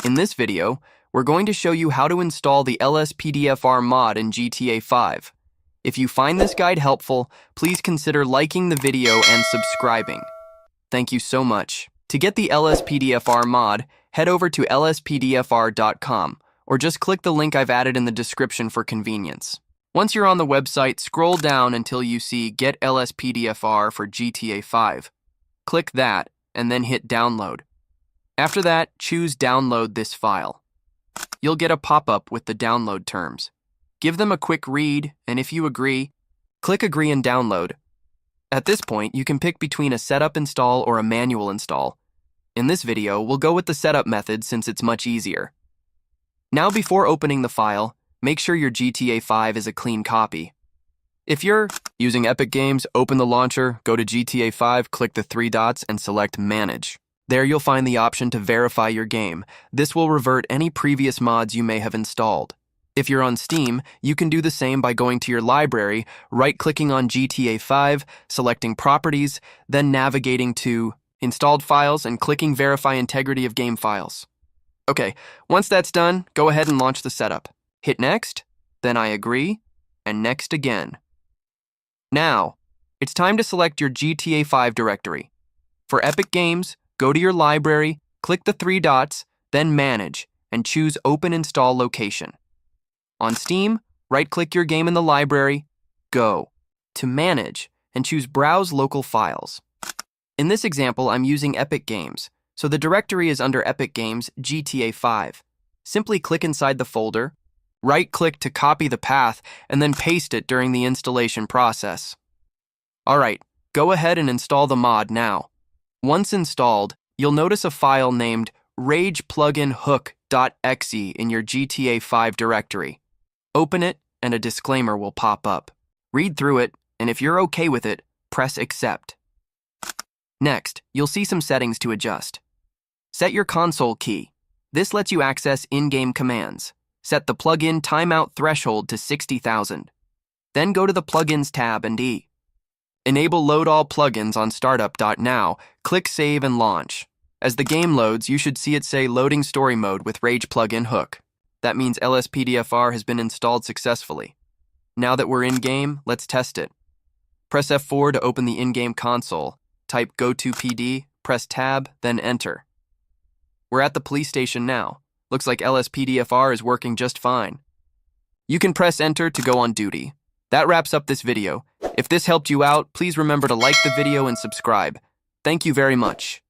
In this video, we're going to show you how to install the LSPDFR mod in GTA 5. If you find this guide helpful, please consider liking the video and subscribing. Thank you so much. To get the LSPDFR mod, head over to lspdfr.com or just click the link I've added in the description for convenience. Once you're on the website, scroll down until you see Get LSPDFR for GTA 5. Click that and then hit Download. After that, choose Download this file. You'll get a pop-up with the download terms. Give them a quick read, and if you agree, click Agree and Download. At this point, you can pick between a setup install or a manual install. In this video, we'll go with the setup method since it's much easier. Now, before opening the file, make sure your GTA 5 is a clean copy. If you're using Epic Games, open the launcher, go to GTA 5, click the three dots, and select Manage. There you'll find the option to verify your game. This will revert any previous mods you may have installed. If you're on Steam, you can do the same by going to your library, right-clicking on GTA 5, selecting Properties, then navigating to Installed Files and clicking Verify Integrity of Game Files. Okay, once that's done, go ahead and launch the setup. Hit Next, then I agree, and Next again. Now, it's time to select your GTA 5 directory. For Epic Games, go to your library, click the three dots, then Manage, and choose Open Install Location. On Steam, right-click your game in the library, Go to Manage, and choose Browse Local Files. In this example, I'm using Epic Games, so the directory is under Epic Games GTA 5. Simply click inside the folder, right-click to copy the path, and then paste it during the installation process. Alright, go ahead and install the mod now. Once installed, you'll notice a file named RagePluginHook.exe in your GTA 5 directory. Open it, and a disclaimer will pop up. Read through it, and if you're okay with it, press Accept. Next, you'll see some settings to adjust. Set your console key. This lets you access in-game commands. Set the plugin timeout threshold to 60,000. Then go to the Plugins tab and enable Load All Plugins on Startup.now, click Save and Launch. As the game loads, you should see it say Loading Story Mode with Rage Plugin Hook. That means LSPDFR has been installed successfully. Now that we're in-game, let's test it. Press F4 to open the in-game console. Type Go to PD, press Tab, then Enter. We're at the police station now. Looks like LSPDFR is working just fine. You can press Enter to go on duty. That wraps up this video. If this helped you out, please remember to like the video and subscribe. Thank you very much.